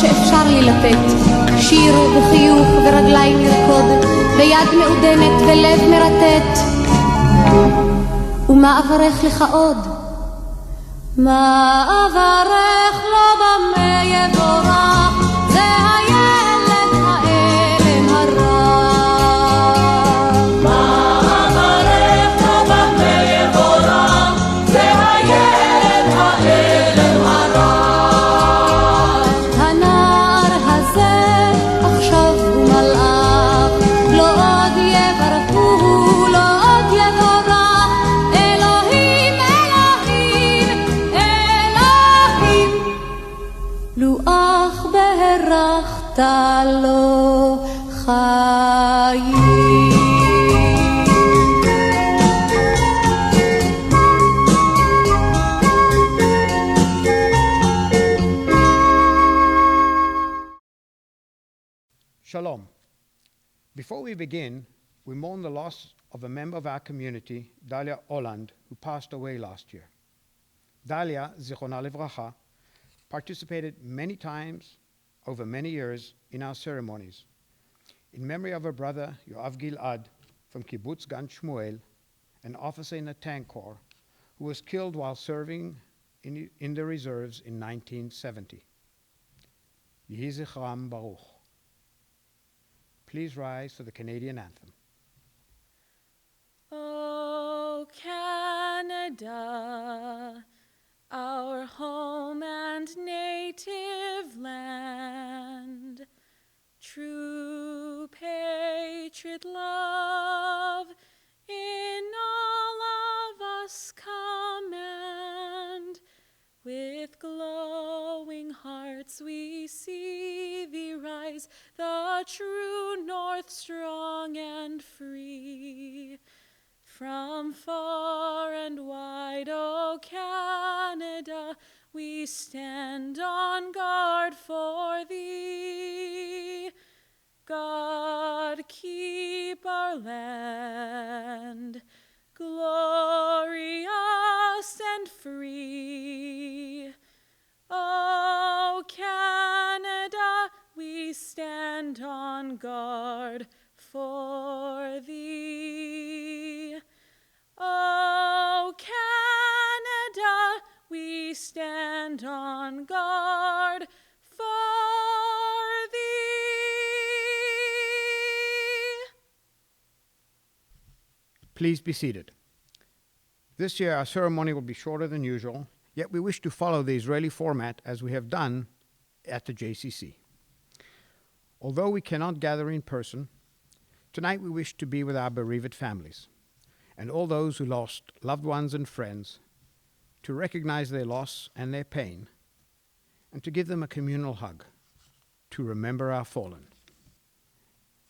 שאפשר לי לתת, שיר וחיוך ורגליים לרקוד, ויד מעודנת ולב מרטט. ומה אברך לך עוד? מה אברך לו במה יבורך, זה הילד האלם הרב. מה אברך לו במה יבורך, זה הילד האלם הרב. הנער הזה עכשיו הוא מלאך, לא עוד יברכו, לא עוד יבורך. אלוהים, אלוהים, אלוהים, לו אך בהרחת לו חיים. Shalom. Before we begin, we mourn the loss of a member of our community, Dalia Oland, who passed away last year. Dalia, Zichronah Livracha, participated many times over many years in our ceremonies. In memory of her brother, Yoav Gilad, from Kibbutz Gan Shmuel, an officer in the Tank Corps, who was killed while serving in the reserves in 1970. Yehi Zichram Baruch. Please rise for the Canadian anthem. Oh, Canada, our home and native land, true patriot love in all of us command. With glowing hearts we see thee rise, the true north strong and free. From far and wide, O Canada, we stand on guard for thee. God, keep our land glorious and free. O Canada, we stand on guard for thee. O Canada, we stand on guard for thee. Please be seated. This year our ceremony will be shorter than usual, yet we wish to follow the Israeli format as we have done at the JCC. Although we cannot gather in person, tonight we wish to be with our bereaved families and all those who lost loved ones and friends, to recognize their loss and their pain, and to give them a communal hug, to remember our fallen.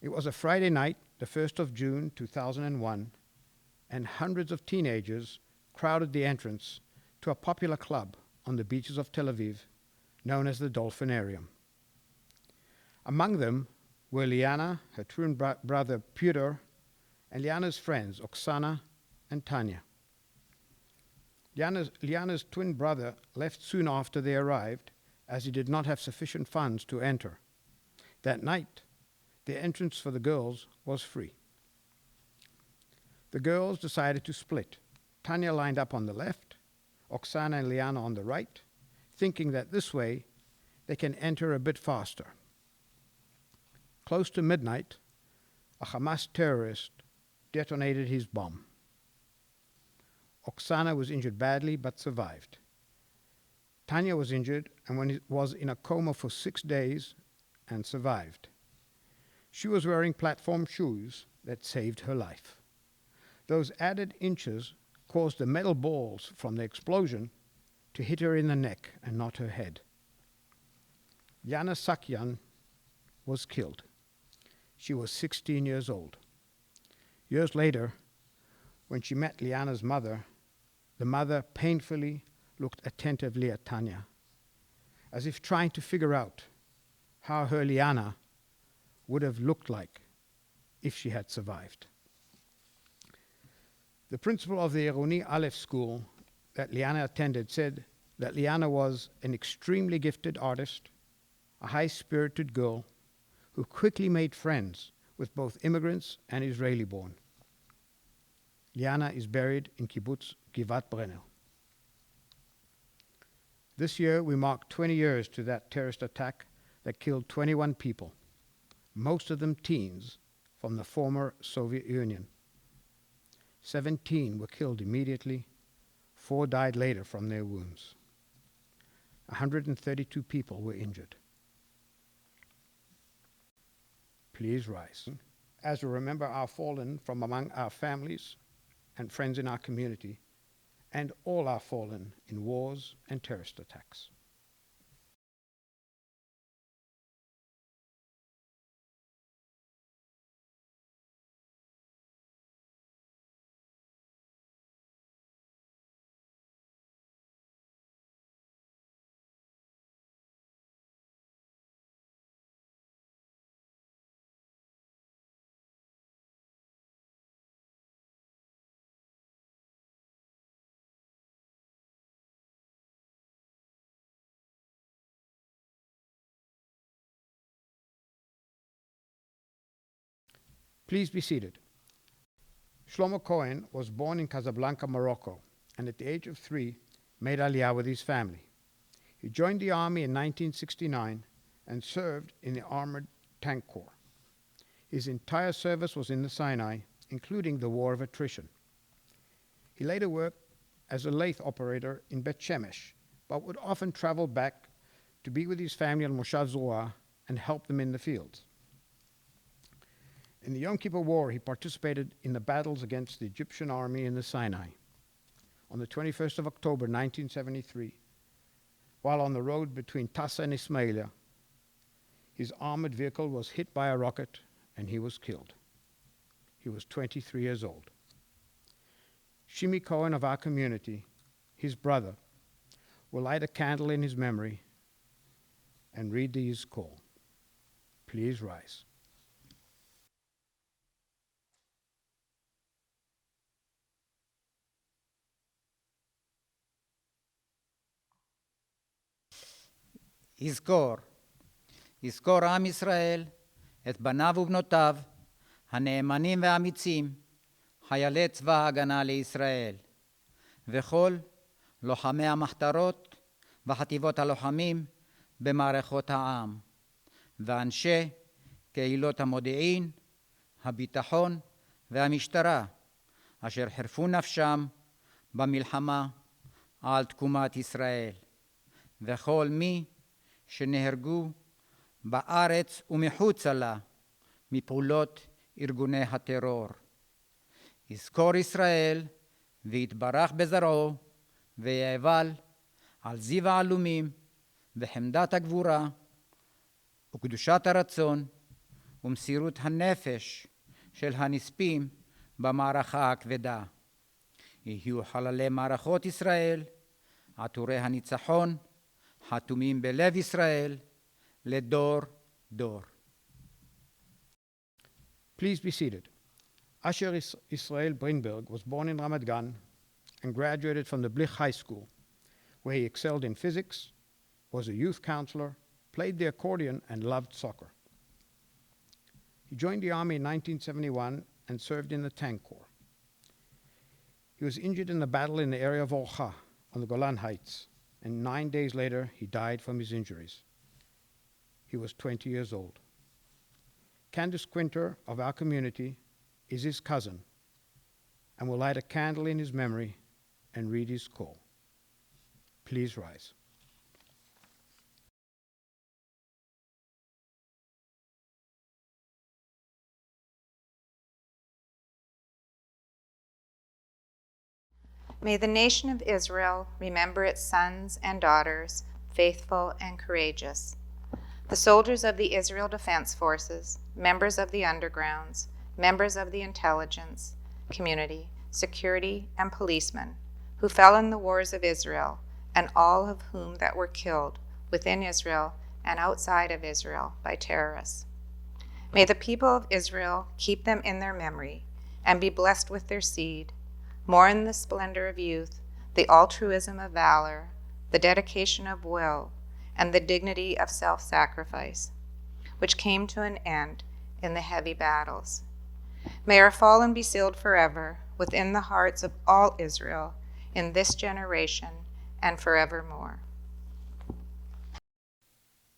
It was a Friday night, the 1st of June 2001, and hundreds of teenagers crowded the entrance to a popular club on the beaches of Tel Aviv known as the Dolphinarium. Among them were Liana, her twin brother Pyotr, and Liana's friends Oksana and Tanya. Liana's twin brother left soon after they arrived, as he did not have sufficient funds to enter. That night, the entrance for the girls was free. The girls decided to split. Tanya lined up on the left, Oksana and Liana on the right, thinking that this way they can enter a bit faster. Close to midnight, a Hamas terrorist detonated his bomb. Oksana was injured badly but survived. Tanya was injured and was in a coma for 6 days and survived. She was wearing platform shoes that saved her life. Those added inches caused the metal balls from the explosion to hit her in the neck and not her head. Yana Sakyan was killed. She was 16 years old. Years later, when she met Liana's mother, the mother painfully looked attentively at Tanya, as if trying to figure out how her Liana would have looked like if she had survived. The principal of the Eroni Aleph school that Liana attended said that Liana was an extremely gifted artist, a high-spirited girl who quickly made friends with both immigrants and Israeli-born. Liana is buried in Kibbutz Givat Brenner. This year, we mark 20 years to that terrorist attack that killed 21 people, most of them teens from the former Soviet Union. 17 were killed immediately, 4 died later from their wounds. 132 people were injured. Please rise as we remember our fallen from among our families and friends in our community, and all our fallen in wars and terrorist attacks. Please be seated. Shlomo Cohen was born in Casablanca, Morocco, and at the age of 3 made Aliyah with his family. He joined the army in 1969 and served in the Armored Tank Corps. His entire service was in the Sinai, including the War of Attrition. He later worked as a lathe operator in Bet Shemesh, but would often travel back to be with his family on Moshav Zruah and help them in the fields. In the Yom Kippur War, he participated in the battles against the Egyptian army in the Sinai. On the 21st of October, 1973, while on the road between Tassa and Ismailia, his armored vehicle was hit by a rocket and he was killed. He was 23 years old. Shimi Cohen of our community, his brother, will light a candle in his memory and read the Yizkor. Please rise. יזכור עם ישראל את בניו ובנותיו, הנאמנים והאמיצים, חיילי צבא ההגנה לישראל, וכל לוחמי המחתרות וחטיבות הלוחמים במערכות העם, ואנשי קהילות המודיעין, הביטחון והמשטרה, אשר חירפו נפשם במלחמה על תקומת ישראל, וכל מי שנהרגו בארץ ומחוצה לה מפעולות ארגוני הטרור. יזכור ישראל ויתברך בזרעו ויאבל על זיו העלומים וחמדת הגבורה וקדושת הרצון ומסירות הנפש של הנספים במערכה הכבדה. יהיו חללי מערכות ישראל, עטורי הניצחון, חתומים בלב ישראל לדור דור. Please be seated. Asher Israel Brinberg was born in Ramat Gan and graduated from the Blich High School, where he excelled in physics, was a youth counselor, played the accordion, and loved soccer. He joined the army in 1971 and served in the Tank Corps. He was injured in the battle in the area of Orcha on the Golan Heights, and 9 days later he died from his injuries. He was 20 years old. Candace Quinter of our community is his cousin and will light a candle in his memory and read his call. Please rise. May the nation of Israel remember its sons and daughters, faithful and courageous. The soldiers of the Israel Defense Forces, members of the undergrounds, members of the intelligence, community, security, and policemen who fell in the wars of Israel, and all of whom that were killed within Israel and outside of Israel by terrorists. May the people of Israel keep them in their memory and be blessed with their seed, mourn the splendor of youth, the altruism of valor, the dedication of will, and the dignity of self-sacrifice, which came to an end in the heavy battles. May our fallen be sealed forever within the hearts of all Israel in this generation and forevermore.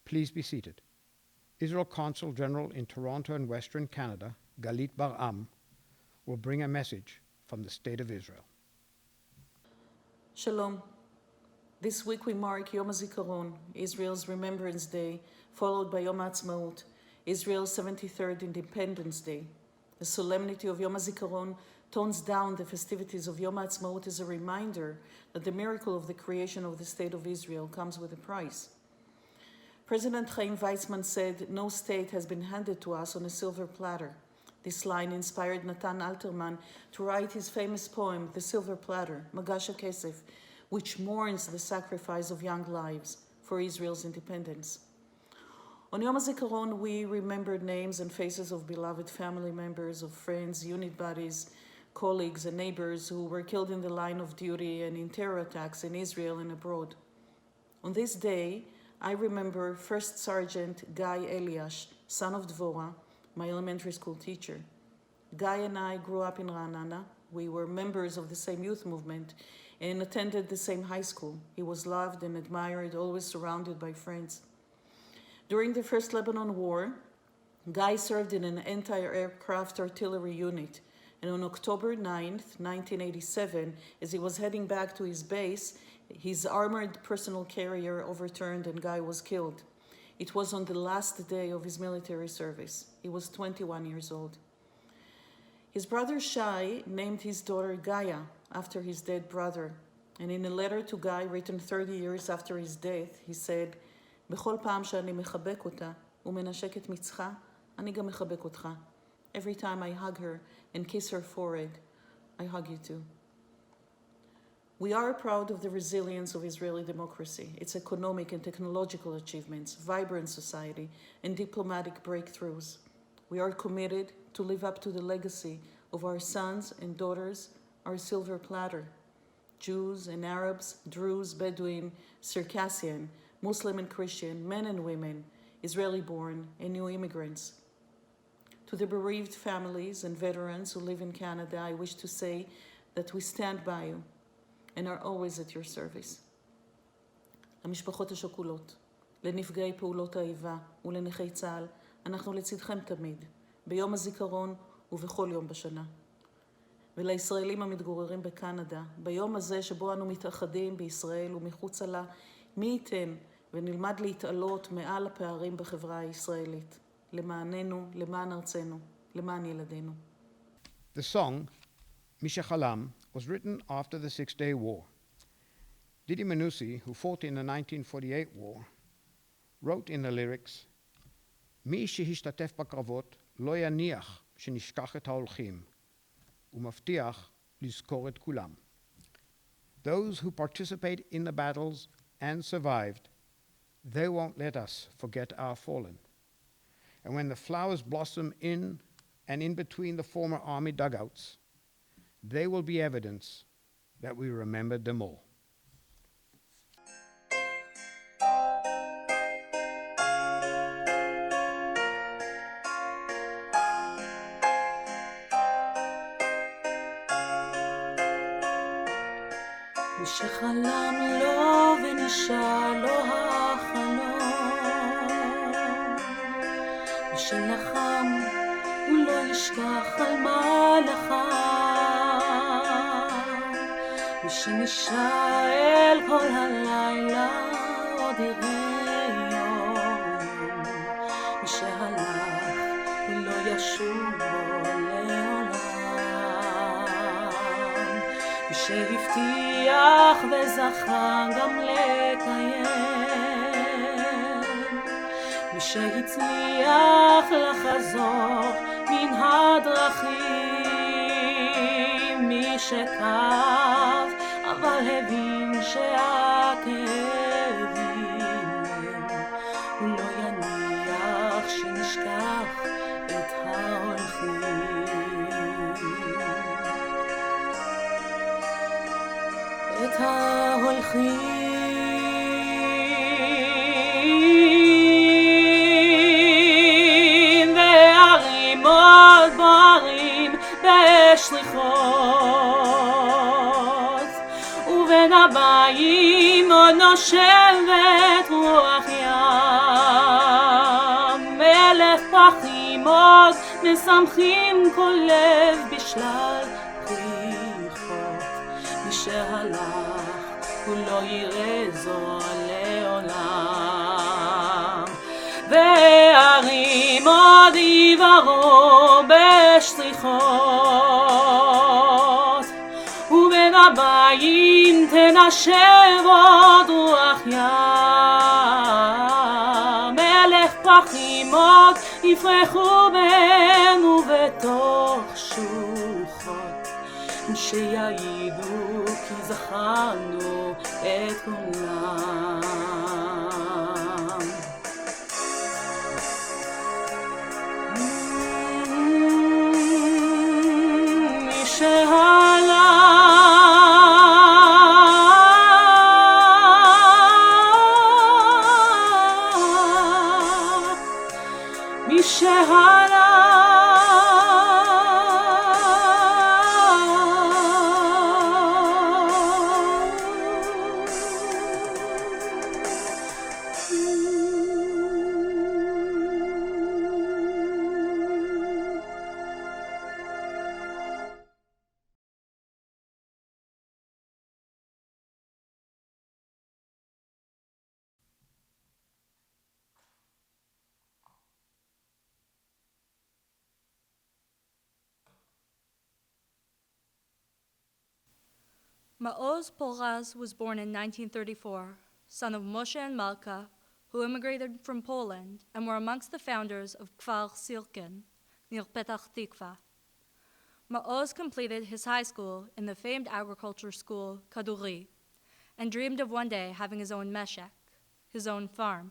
Please be seated. Israel Consul General in Toronto and Western Canada, Galit Bar-Am, will bring a message from the State of Israel. Shalom. This week we mark Yom HaZikaron, Israel's Remembrance Day, followed by Yom HaAtzmaut, Israel's 73rd Independence Day. The solemnity of Yom HaZikaron tones down the festivities of Yom HaAtzmaut as a reminder that the miracle of the creation of the State of Israel comes with a price. President Chaim Weizmann said, "No state has been handed to us on a silver platter." This line inspired Natan Alterman to write his famous poem, The Silver Platter, Magash HaKesef, which mourns the sacrifice of young lives for Israel's independence. On Yom HaZikaron, we remembered names and faces of beloved family members, of friends, unit buddies, colleagues, and neighbors who were killed in the line of duty and in terror attacks in Israel and abroad. On this day, I remember First Sergeant Guy Eliash, son of Dvorah, my elementary school teacher. Guy and I grew up in Ra'anana. We were members of the same youth movement and attended the same high school. He was loved and admired, always surrounded by friends. During the First Lebanon War, Guy served in an anti-aircraft artillery unit, and on October 9th, 1987, as he was heading back to his base, his armored personal carrier overturned and Guy was killed. It was on the last day of his military service. He was 21 years old. His brother Shai named his daughter Gaia after his dead brother, and in a letter to Guy written 30 years after his death, he said, "בכל פעם שאני מחבק אותה ומנשק את מצחה, אני גם מחבק אותך. Every time I hug her and kiss her forehead, I hug you too." We are proud of the resilience of Israeli democracy, its economic and technological achievements, vibrant society, and diplomatic breakthroughs. We are committed to live up to the legacy of our sons and daughters, our silver platter, Jews and Arabs, Druze, Bedouin, Circassian, Muslim and Christian, men and women, Israeli-born and new immigrants. To the bereaved families and veterans who live in Canada, I wish to say that we stand by you and are always at your service. למשפחות השכולות, לנפגעי פעולות האיבה ולנכי צה"ל, אנחנו לצדכם תמיד, ביום הזיכרון ובכל יום בשנה. ולישראלים המתגוררים בקנדה, ביום הזה שבו אנו מתאחדים בישראל ומחוצה לה, מי ייתן ונלמד להתעלות מעל הפערים בחברה הישראלית, למעננו, למען ארצנו, למען ילדינו. The song, Mishachalam, was written after the Six-Day War. Didi Menussi, who fought in the 1948 war, wrote in the lyrics, "מי שהשתתף בקרבות לא יניח שנשכח את ההולכים, ומבטיח לזכור את כולם." Those who participate in the battles and survived, they won't let us forget our fallen. And when the flowers blossom in and in between the former army dugouts, they will be evidence that we remembered them all. מי שחלם לו ונשאר לו החלום, מי שלחם הוא לא ישכח על מה לחם, מי שנשאר אל כל הלילה עוד יראה יום, מי שהלך ולא ישוב בו לעולם, מי שהבטיח וזכה גם לקיים, מי שהצליח לחזור מן הדרכים, מי שכאב אבל הבין שהכאבים הוא לא יניח שנשכח את ההולכים, את ההולכים. בשליחות, ובין הבאים עוד נושבת רוח ים. מלך פרחים עוד משמחים כל לב בשלל פריחות. מי שהלך הוא לא יראה זו לעולם, והרים עוד יברו בשליחות, ובין הבאים תנשב עוד רוח ים. מלך פרחים עוד יפרחו בנו בתוך שוחות, שיעידו כי זכרנו את כולם. מי שהלך Maoz Polraz was born in 1934, son of Moshe and Malka, who immigrated from Poland and were amongst the founders of Kfar Silken, near Petach Tikva. Maoz completed his high school in the famed agriculture school Kaduri, and dreamed of one day having his own meshek, his own farm.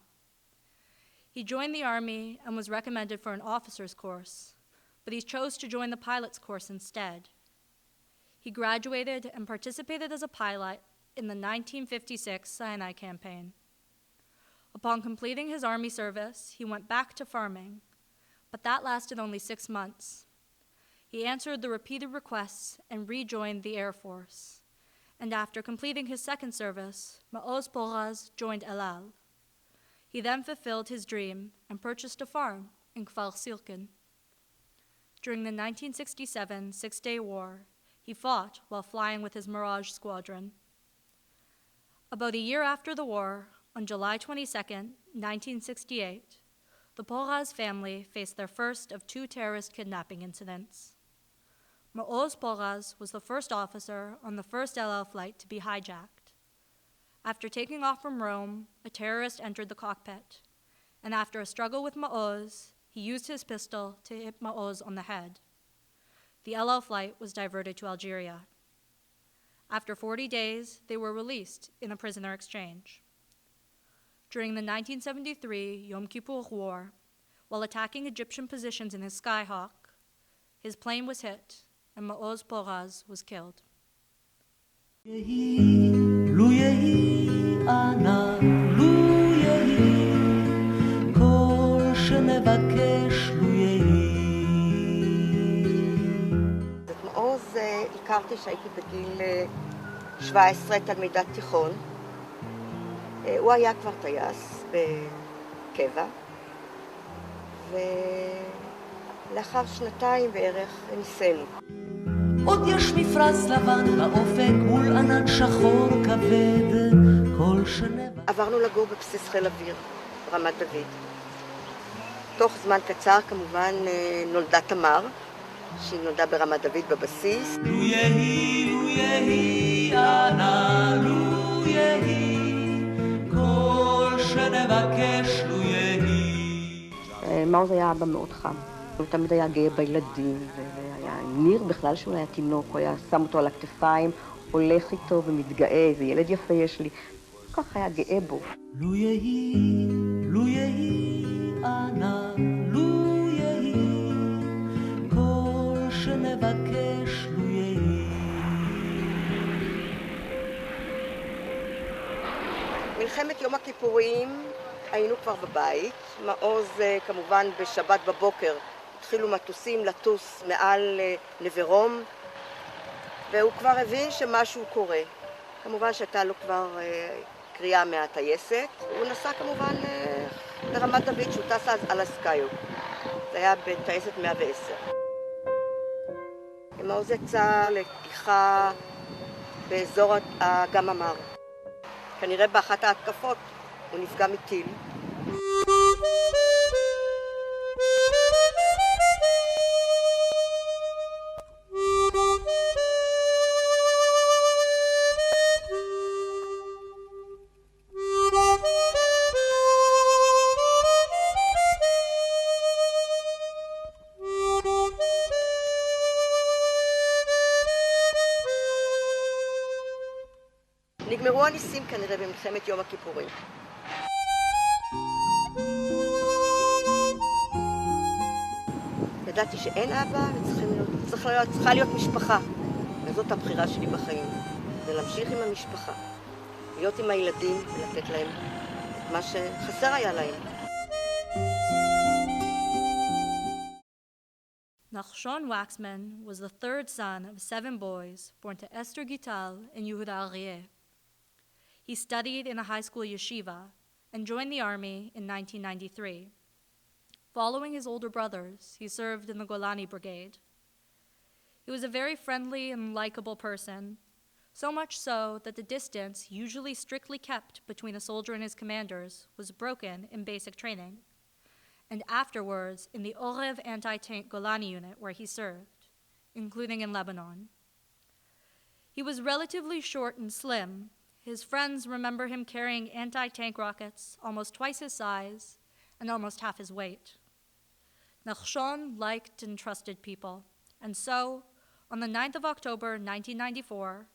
He joined the army and was recommended for an officer's course, but he chose to join the pilot's course instead. He graduated and participated as a pilot in the 1956 Sinai campaign. Upon completing his army service, he went back to farming, but that lasted only 6 months. He answered the repeated requests and rejoined the Air Force. And after completing his second service, Maoz Polraz joined El Al. He then fulfilled his dream and purchased a farm in Kfar Silken. During the 1967 Six-Day War, he fought while flying with his Mirage squadron. About a year after the war, on July 22, 1968, the Polraz family faced their first of 2 terrorist kidnapping incidents. Maoz Polraz was the first officer on the first El Al flight to be hijacked. After taking off from Rome, a terrorist entered the cockpit, and after a struggle with Maoz, he used his pistol to hit Maoz on the head. The El Al flight was diverted to Algeria. After 40 days, they were released in a prisoner exchange. During the 1973 Yom Kippur War, while attacking Egyptian positions in his Skyhawk, his plane was hit and Maoz Polraz was killed. מעוז הכרתי שהייתי בגיל 17, תלמידת תיכון. הוא היה כבר טייס בקבע, ולאחר 2 בערך ניסינו. עוד יש מפרץ לבן באופק מול ענן שחור כבד, כל שנבע. עברנו לגור בבסיס חיל אוויר, רמת דוד. תוך זמן קצר כמובן נולדה תמר, שהיא נולדה ברמת דוד בבסיס. לו יהי, אנא לו יהי, כל שנבקש לו יהי. מעוז היה אבא מאוד חם. הוא תמיד היה גאה בילדים, והיה ניר בכלל שהוא היה תינוק, הוא היה שם אותו על הכתפיים, הולך איתו ומתגאה, איזה ילד יפה יש לי. כל כך היה גאה בו. לו יהי, אנא לו יהי, כל שנבקש לו יהי. מלחמת יום הכיפורים היינו כבר בבית. מעוז כמובן בשבת בבוקר התחילו מטוסים לטוס מעל נברום, והוא כבר הבין שמשהו קורה. כמובן שהייתה לו כבר קריאה מהטייסת. הוא נסע כמובן לרמת דוד, שהוא טס אז על הסקיו. זה היה בטייסת 110. מעוז יצא לפתיחה באזור אגם המר. כנראה באחת ההתקפות הוא נפגע מטיל. נגמרו הניסים כנראה במלחמת יום הכיפורים. ידעתי שאין אבא וצריכה להיות משפחה. וזאת הבחירה שלי בחיים. זה להמשיך עם המשפחה. להיות עם הילדים ולתת להם את מה שחסר היה להם. Nachshon Waxman was the third son of 7 boys born to Esther Gital and Yehuda Aryeh. He studied in a high school yeshiva and joined the army in 1993. Following his older brothers, he served in the Golani Brigade. He was a very friendly and likable person, so much so that the distance usually strictly kept between a soldier and his commanders was broken in basic training, and afterwards in the Orev anti-tank Golani unit where he served, including in Lebanon. He was relatively short and slim. His friends remember him carrying anti-tank rockets almost twice his size and almost half his weight. Nachshon liked and trusted people, and so, on the 9th of October 1994,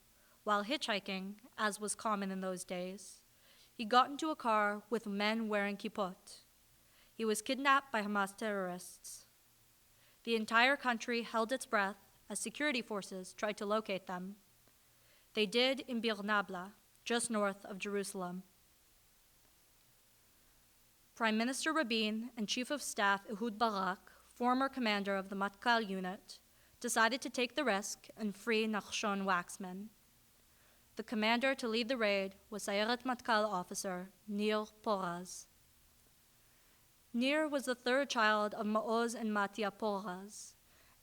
while hitchhiking, as was common in those days, he got into a car with men wearing kippot. He was kidnapped by Hamas terrorists. The entire country held its breath as security forces tried to locate them. They did in Bir Nabla, just north of Jerusalem. Prime Minister Rabin and Chief of Staff Ehud Barak, former commander of the Matkal unit, decided to take the risk and free Nachshon Waxman. The commander to lead the raid was Sayeret Matkal officer Nir Poraz. Nir was the third child of Maoz and Matia Poraz,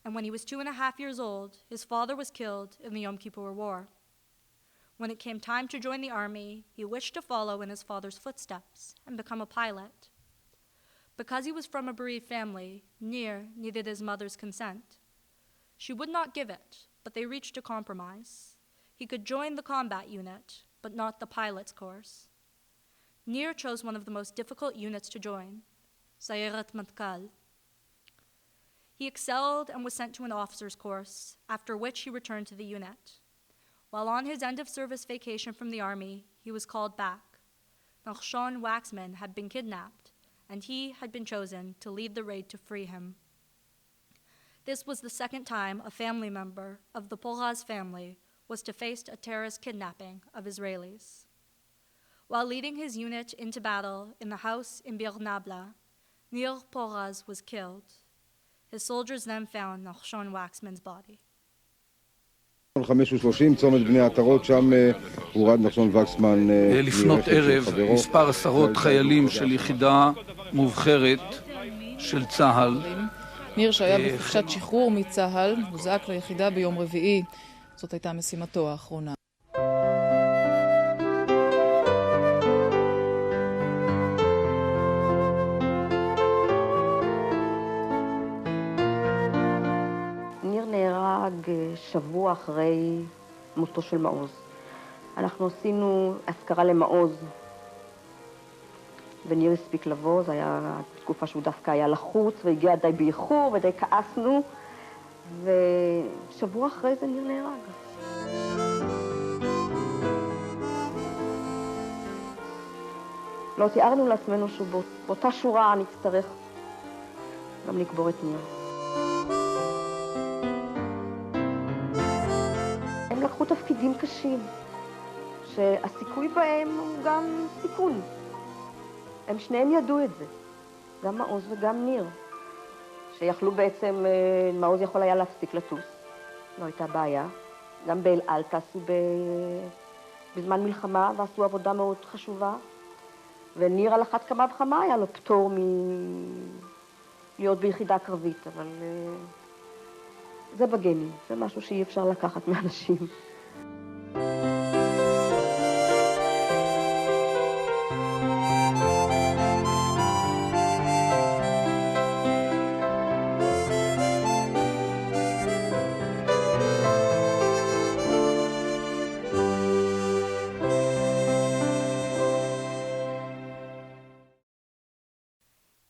and when he was 2.5 years old, his father was killed in the Yom Kippur War. When it came time to join the army, he wished to follow in his father's footsteps and become a pilot. Because he was from a bereaved family, Nir needed his mother's consent. She would not give it, but they reached a compromise. He could join the combat unit, but not the pilot's course. Nir chose one of the most difficult units to join, Sayeret Matkal. He excelled and was sent to an officer's course, after which he returned to the unit. While on his end-of-service vacation from the army, he was called back. Nachshon Waxman had been kidnapped, and he had been chosen to lead the raid to free him. This was the second time a family member of the Poraz family was to face a terrorist kidnapping of Israelis. While leading his unit into battle in the house in Bir Nabla, Nir Poraz was killed. His soldiers then found Nachshon Waxman's body. 5:30 צומת בני עטרות, שם הורד נחשון וקסמן לפנות ערב מספר עשרות חיילים של יחידה מובחרת של צה"ל. ניר שהיה בחופשת שחרור מצה"ל הוזעק ליחידה ביום רביעי. זאת הייתה משימתו האחרונה. שבוע אחרי מותו של מעוז. אנחנו עשינו אזכרה למעוז, וניר הספיק לבוא, זו הייתה תקופה שהוא דווקא היה לחוץ, והגיע די באיחור, ודי כעסנו, ושבוע אחרי זה ניר נהרג. לא תיארנו לעצמנו שבאותה שורה נצטרך גם לקבור את ניר. הם לקחו תפקידים קשים, שהסיכוי בהם הוא גם סיכון. הם שניהם ידעו את זה, גם מעוז וגם ניר, שיכלו בעצם, מעוז יכול היה להפסיק לטוס, לא הייתה בעיה. גם באל על טסו בזמן מלחמה ועשו עבודה מאוד חשובה. וניר על אחת כמה וכמה היה לו פטור להיות ביחידה קרבית, אבל זה בגנים, זה משהו שאי אפשר לקחת מאנשים.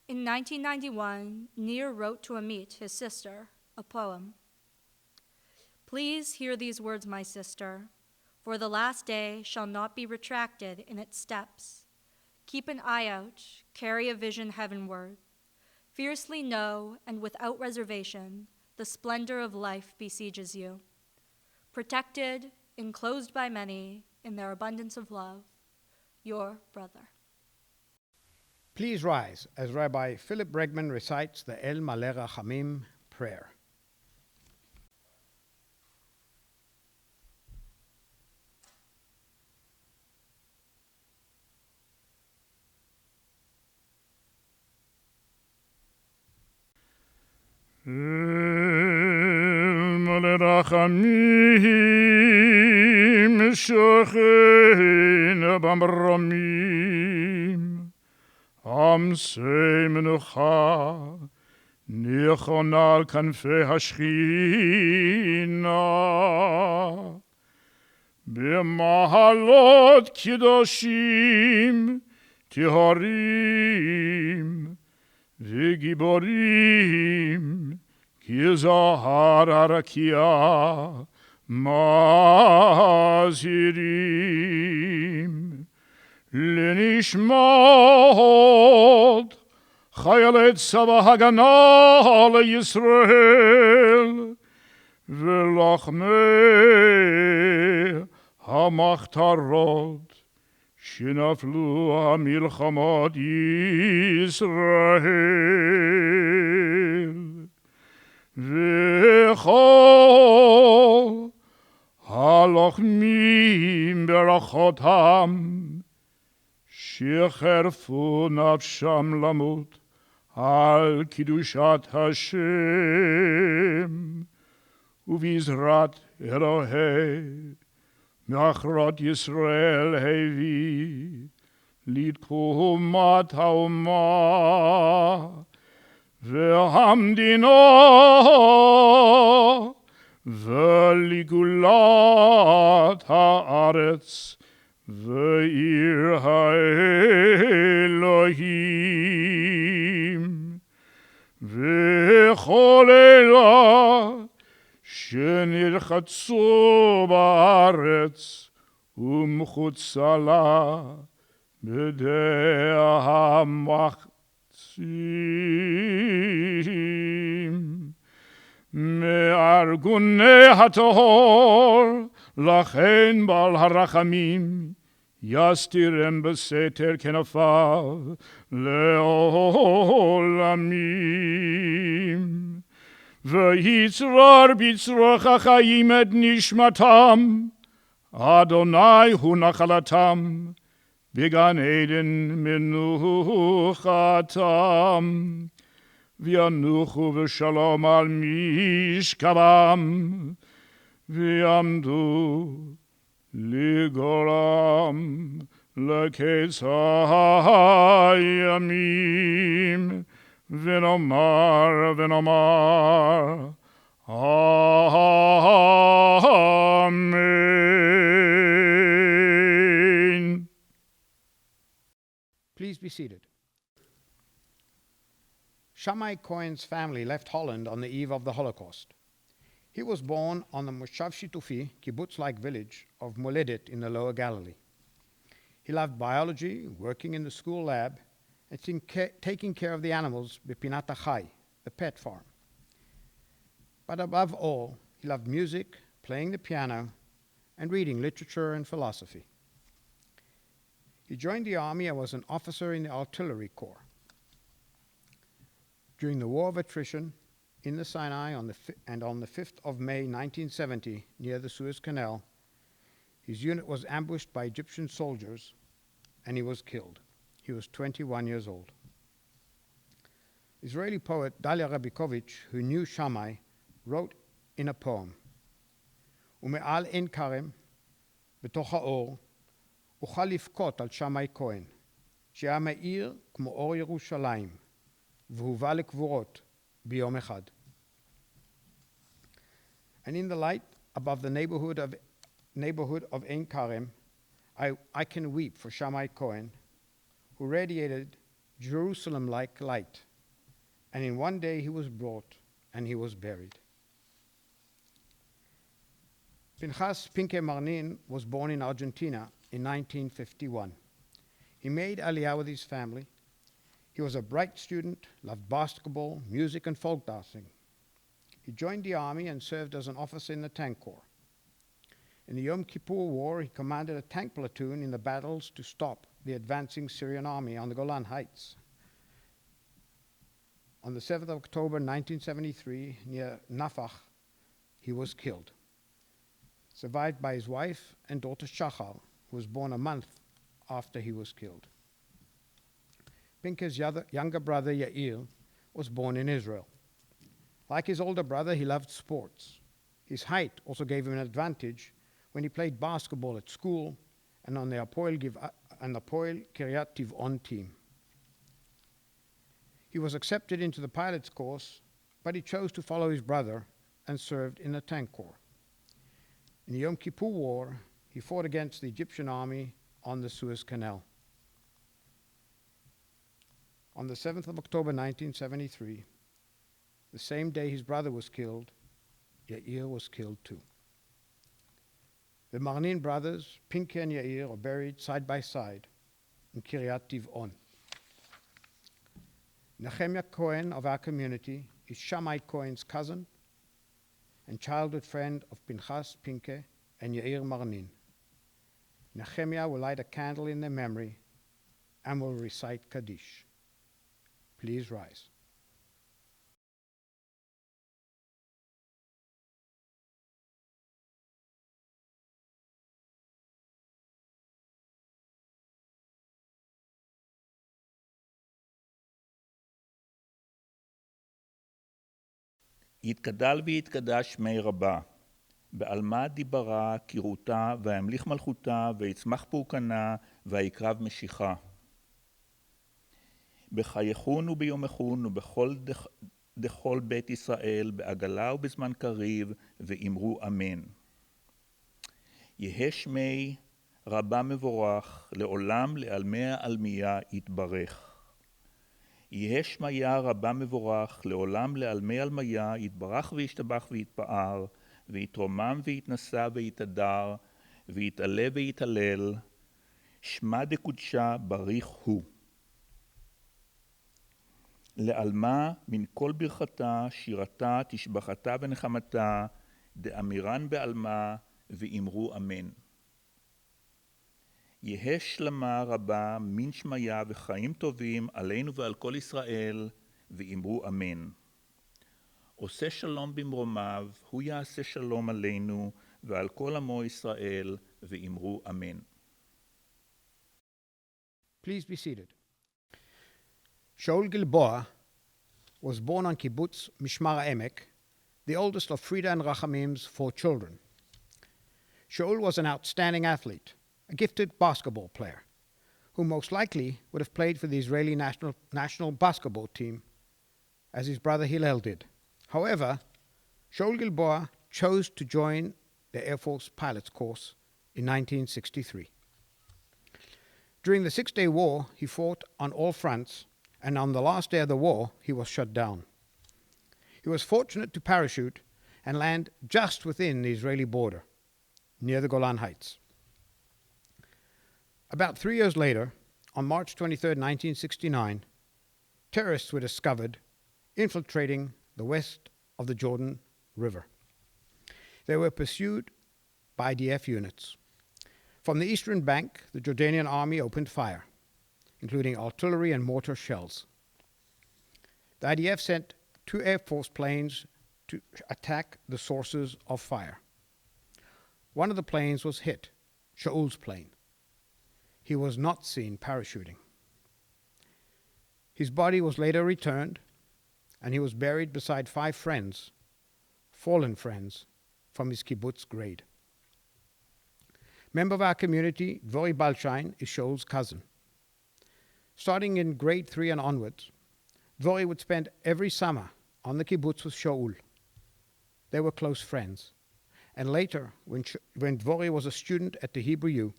In 1991, Nir wrote to Amit, his sister, a poem. Please hear these words, my sister, for the last day shall not be retracted in its steps. Keep an eye out, carry a vision heavenward. Fiercely know, and without reservation, the splendor of life besieges you. Protected, enclosed by many, in their abundance of love, your brother. Please rise as Rabbi Philip Bregman recites the El Maleh Rachamim prayer. El Maleh Rachamim Shochen Bamramim עמסי מנוחה, ניחון על כנפי השכינה, במעלות קדושים, טהורים וגיבורים, כזהר הרקיע מזהירים. לנשמות חיילי צבא הגנה לישראל ולוחמי המחתרות שנפלו המלחמות ישראל וכל הלוחמים ברכותם שחרפו נפשם למות על קדושת השם ובעזרת אלוהי מאחרות ישראל הביא לתקומת האומה והמדינה ולגאולת הארץ ועיר האלוהים וכל אלה שנרחצו בארץ ומחוצה לה בידי המחצים מארגוני הטהור לכן בעל הרחמים יסתירם בסתר כנפיו לעולמים ויצרור בצרוך החיים את נשמתם אדוני הוא נחלתם בגן עדן מנוחתם וינוחו בשלום על משכבם ויעמדו לגורם לקץ הימים ונאמר אמן. Please be seated. Shammai Cohen's family left Holland on the eve of the Holocaust. He was born on the Moshav Shitufi, kibbutz-like village of Moledet in the Lower Galilee. He loved biology, working in the school lab, and taking care of the animals, Bepinat HaChai, the pet farm. But above all, he loved music, playing the piano, and reading literature and philosophy. He joined the army and was an officer in the artillery corps. During the War of Attrition in the Sinai on the 5th of May 1970, near the Suez Canal, his unit was ambushed by Egyptian soldiers and he was killed. He was 21 years old. Israeli poet Dalia Rabikovich, who knew Shammai, wrote in a poem, "Ume'al ein karem, betoch ha'or, u'chal livkot al Shammai Cohen, שהיה מאיר כמו אור ירושלים, והובא לקבורות ביום אחד." And in the light above the neighborhood of Ein Karem, I can weep for Shammai Cohen, who radiated Jerusalem-like light. And in one day he was brought and he was buried. Pinchas Pinke Marnin was born in Argentina in 1951. He made Aliyah with his family. He was a bright student, loved basketball, music, and folk dancing. He joined the army and served as an officer in the Tank Corps. In the Yom Kippur War, he commanded a tank platoon in the battles to stop the advancing Syrian army on the Golan Heights. On the 7th of October 1973, near Nafach, he was killed, survived by his wife and daughter Shachar, who was born a month after he was killed. Pinke's younger brother Yair was born in Israel. Like his older brother, he loved sports. His height also gave him an advantage when he played basketball at school and on the Hapoel Kiryat Tivon team. He was accepted into the pilot's course, but he chose to follow his brother and served in the Tank Corps. In the Yom Kippur War, he fought against the Egyptian army on the Suez Canal. On the 7th of October 1973, the same day his brother was killed, Yair was killed too. The Marnin brothers, Pinke and Yair, are buried side by side in Kiryat Tivon. Nehemiah Cohen of our community is Shammai Cohen's cousin and childhood friend of Pinchas Pinke and Yair Marnin. Nehemiah will light a candle in their memory and will recite Kaddish. Please rise. יתגדל ויתקדש שמי רבה, בעלמא דיברה כראותה, וימליך מלכותה, ויצמח פורקנה, ויקרב משיחה. בחייכון וביומכון ובכל דכל בית ישראל, בעגלה ובזמן קריב, ואמרו אמן. יהא שמי רבה מבורך, לעולם לעלמי העלמיה יתברך. יהא שמיה רבה מבורך, לעולם לעלמי עלמיה יתברך וישתבח ויתפאר, ויתרומם ויתנשא ויתהדר, ויתעלה ויתהלל, שמה דקודשה בריך הוא. לעלמה מן כל ברכתה, שירתה, תשבחתה ונחמתה, דאמירן בעלמה, ואמרו אמן. יהא שלמה רבה מן שמיה וחיים טובים עלינו ועל כל ישראל, ואמרו אמן. עושה שלום במרומיו, הוא יעשה שלום עלינו ועל כל עמו ישראל, ואמרו אמן. Please be seated. Shaul Gilboa was born on Kibbutz Mishmar HaEmek, the oldest of Frida and Rachamim's 4 children. Shaul was an outstanding athlete, a gifted basketball player, who most likely would have played for the Israeli national basketball team, as his brother Hillel did. However, Shaul Gilboa chose to join the Air Force pilot's course in 1963. During the Six-Day War, he fought on all fronts, and on the last day of the war, he was shot down. He was fortunate to parachute and land just within the Israeli border, near the Golan Heights. About 3 years later, on March 23, 1969, terrorists were discovered infiltrating the west of the Jordan River. They were pursued by IDF units. From the eastern bank, the Jordanian army opened fire, including artillery and mortar shells. the IDF sent 2 Air Force planes to attack the sources of fire. One of the planes was hit, Shaul's plane. He was not seen parachuting. His body was later returned, and he was buried beside 5 friends, fallen friends, from his kibbutz grade. Member of our community, Dvori Balshain, is Shaul's cousin. Starting in grade 3 and onwards, Dvori would spend every summer on the kibbutz with Shaul. They were close friends. And later, when Dvori was a student at the Hebrew U,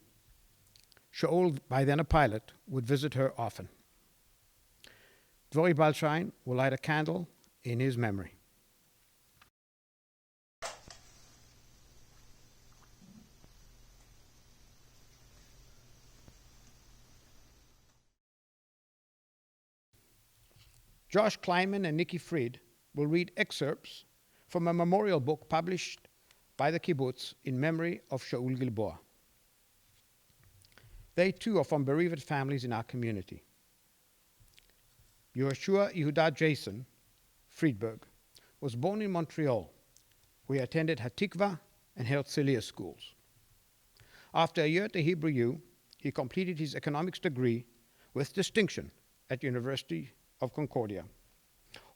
Shaul, by then a pilot, would visit her often. Dvori Balshain will light a candle in his memory. Josh Kleiman and Nikki Fried will read excerpts from a memorial book published by the kibbutz in memory of Shaul Gilboa. They too are from bereaved families in our community. Yehoshua Yehuda Jason Friedberg was born in Montreal, where he attended Hatikva and Herzliya schools. After a year at the Hebrew U, he completed his economics degree with distinction at University of Concordia,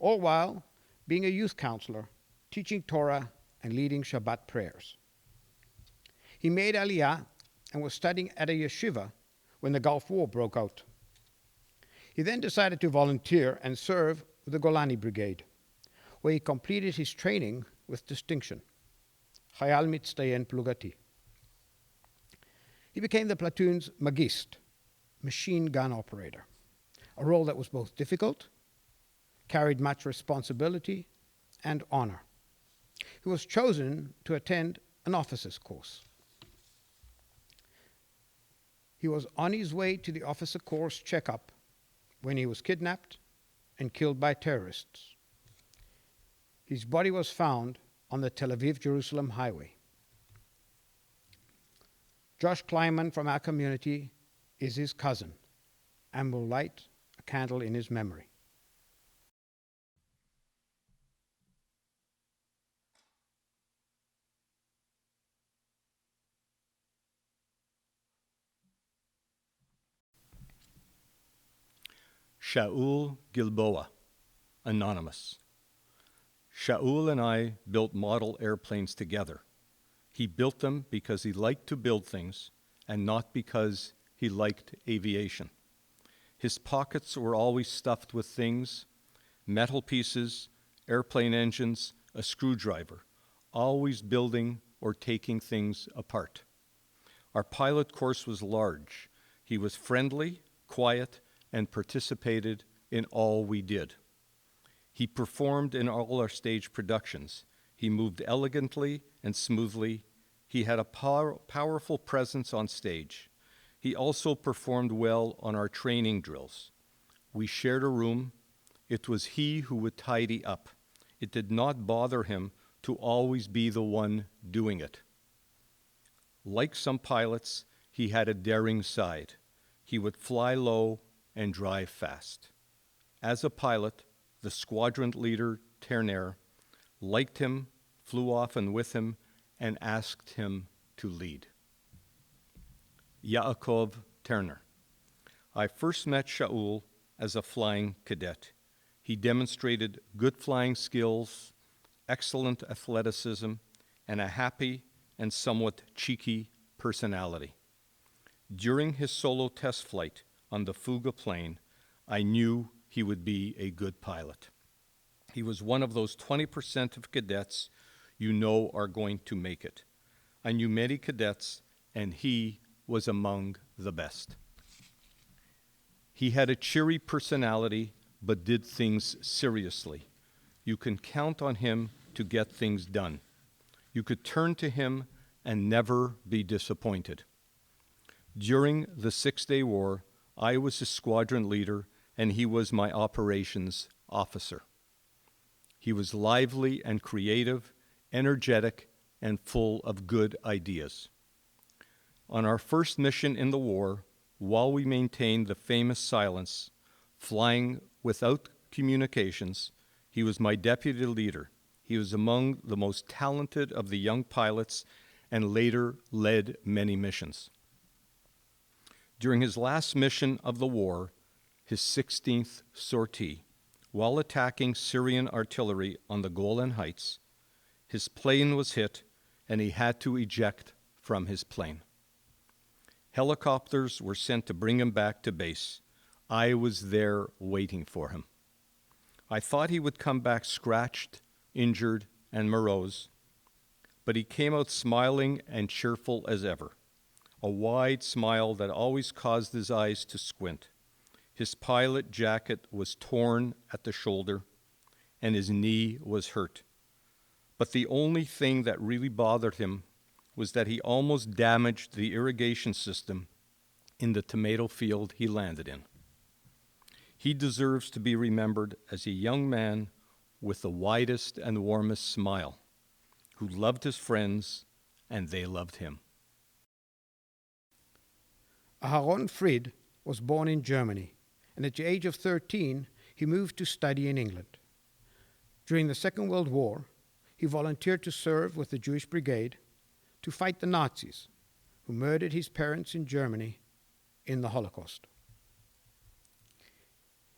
all while being a youth counselor, teaching Torah, and leading Shabbat prayers. He made Aliyah and was studying at a yeshiva when the Gulf War broke out. He then decided to volunteer and serve with the Golani Brigade, where he completed his training with distinction, Chayal Mitztayen Plugati. He became the platoon's magist, machine gun operator, a role that was both difficult, carried much responsibility, and honor. He was chosen to attend an officer's course. He was on his way to the officer course checkup when he was kidnapped and killed by terrorists. His body was found on the Tel Aviv-Jerusalem highway. Josh Kleiman from our community is his cousin and will light a candle in his memory. Shaul Gilboa, anonymous. Shaul and I built model airplanes together. He built them because he liked to build things and not because he liked aviation. His pockets were always stuffed with things, metal pieces, airplane engines, a screwdriver, always building or taking things apart. Our pilot course was large. He was friendly, quiet, and participated in all we did. He performed in all our stage productions. He moved elegantly and smoothly. He had a powerful presence on stage. He also performed well on our training drills. We shared a room. It was he who would tidy up. It did not bother him to always be the one doing it. Like some pilots, he had a daring side. He would fly low and drive fast. As a pilot, the squadron leader, Terner, liked him, flew often with him, and asked him to lead. Yaakov Terner. I first met Shaul as a flying cadet. He demonstrated good flying skills, excellent athleticism, and a happy and somewhat cheeky personality. During his solo test flight on the Fuga plane, I knew he would be a good pilot. He was one of those 20% of cadets you know are going to make it. I knew many cadets, and he was among the best. He had a cheery personality, but did things seriously. You can count on him to get things done. You could turn to him and never be disappointed. During the Six-Day War, I was his squadron leader, and he was my operations officer. He was lively and creative, energetic, and full of good ideas. On our first mission in the war, while we maintained the famous silence, flying without communications. He was my deputy leader. He was among the most talented of the young pilots and later led many missions. During his last mission of the war, his 16th sortie, while attacking Syrian artillery on the Golan Heights, his plane was hit and he had to eject from his plane. Helicopters were sent to bring him back to base. I was there waiting for him. I thought he would come back scratched, injured, and morose, but he came out smiling and cheerful as ever, a wide smile that always caused his eyes to squint. His pilot jacket was torn at the shoulder, and his knee was hurt. But the only thing that really bothered him was that he almost damaged the irrigation system in the tomato field he landed in. He deserves to be remembered as a young man with the widest and warmest smile, who loved his friends and they loved him. Aharon Fried was born in Germany, and at the age of 13, he moved to study in England. During the Second World War, he volunteered to serve with the Jewish Brigade to fight the Nazis, who murdered his parents in Germany in the Holocaust.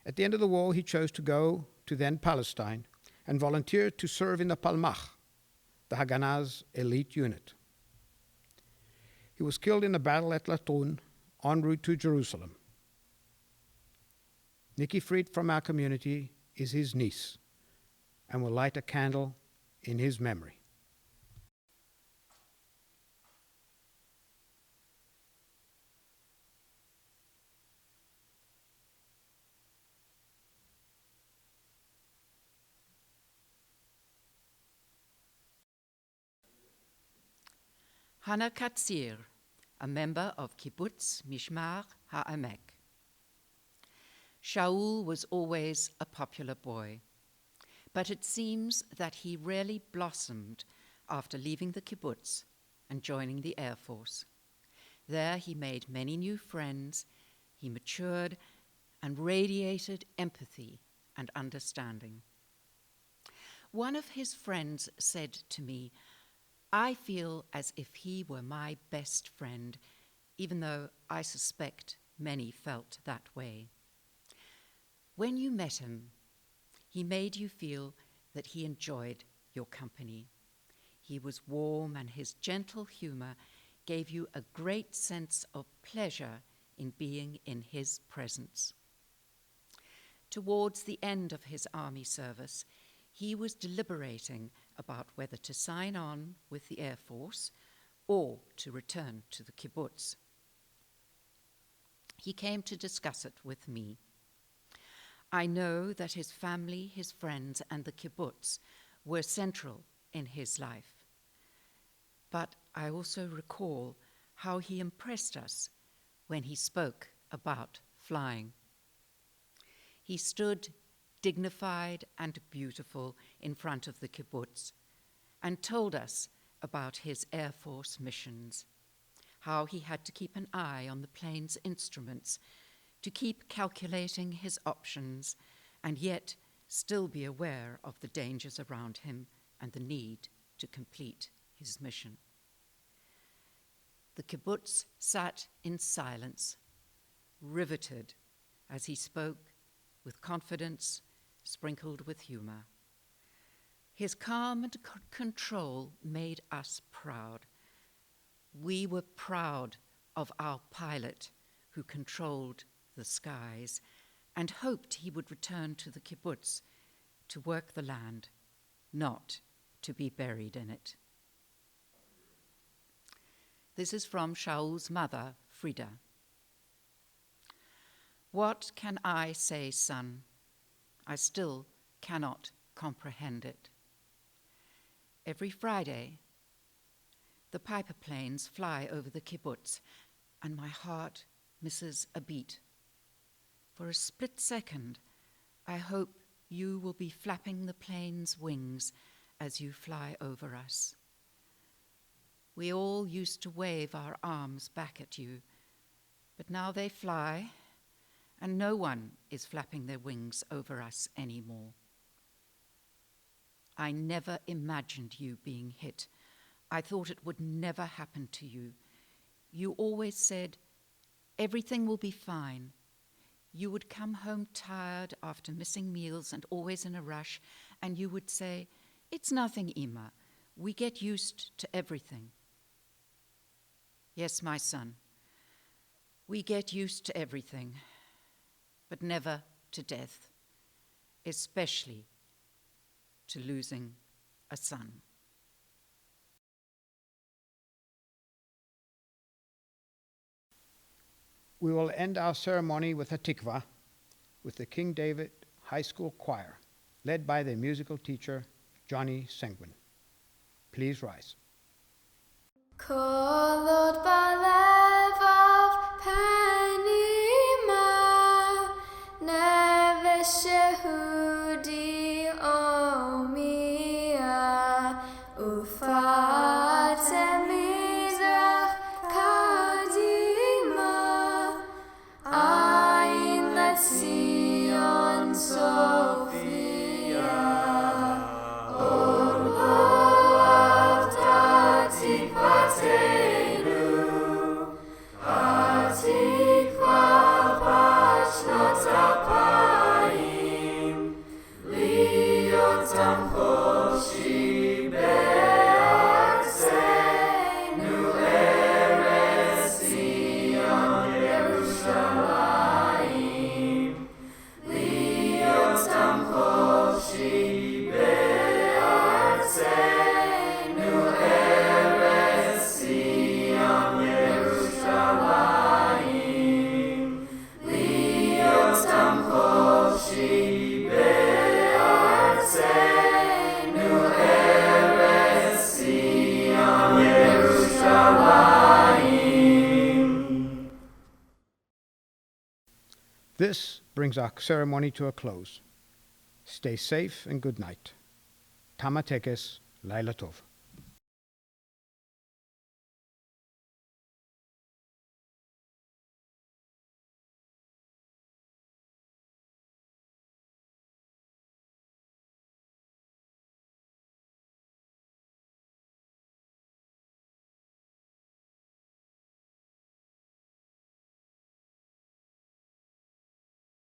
At the end of the war, he chose to go to then Palestine and volunteered to serve in the Palmach, the Haganah's elite unit. He was killed in a battle at Latrun en route to Jerusalem. Nikki Fried from our community is his niece and will light a candle in his memory. Hannah Katzir, a member of Kibbutz Mishmar HaEmek. Shaul was always a popular boy, but it seems that he really blossomed after leaving the kibbutz and joining the Air Force. There he made many new friends, he matured and radiated empathy and understanding. One of his friends said to me, "I feel as if he were my best friend, even though I suspect many felt that way." When you met him, he made you feel that he enjoyed your company. He was warm, and his gentle humor gave you a great sense of pleasure in being in his presence. Towards the end of his army service, he was deliberating about whether to sign on with the Air Force or to return to the kibbutz. He came to discuss it with me. I know that his family, his friends, and the kibbutz were central in his life. But I also recall how he impressed us when he spoke about flying. He stood dignified and beautiful in front of the kibbutz and told us about his Air Force missions, how he had to keep an eye on the plane's instruments, to keep calculating his options, and yet still be aware of the dangers around him and the need to complete his mission. The kibbutz sat in silence, riveted as he spoke with confidence sprinkled with humor. His calm and control made us proud. We were proud of our pilot who controlled the skies and hoped he would return to the kibbutz to work the land, not to be buried in it. This is from Shaul's mother, Frida. What can I say, son? I still cannot comprehend it. Every Friday, the Piper planes fly over the kibbutz, and my heart misses a beat. For a split second, I hope you will be flapping the plane's wings as you fly over us. We all used to wave our arms back at you, but now they fly, and no one is flapping their wings over us anymore. I never imagined you being hit. I thought it would never happen to you. You always said, everything will be fine. You would come home tired after missing meals and always in a rush, and you would say, it's nothing, Ima. We get used to everything. Yes, my son, we get used to everything, but never to death, especially to losing a son. We will end our ceremony with a tikva with the King David High School Choir, led by their musical teacher, Johnny Senguin. Please rise. Kolot balevav penima nevesh Yehudi omia ufatem mizrach kadima ayin letzion Sophia or loavta tikvatenu hatikva pashnot apayim liyotam choshi be'arzenu eretz Zion Yerushalayim liyotam choshi be'arzenu eretz Zion Yerushalayim liyotam choshi be'arzenu eretz Zion Yerushalayim. This brings our ceremony to a close. Stay safe and good night. Tama tekes, Laila Tov.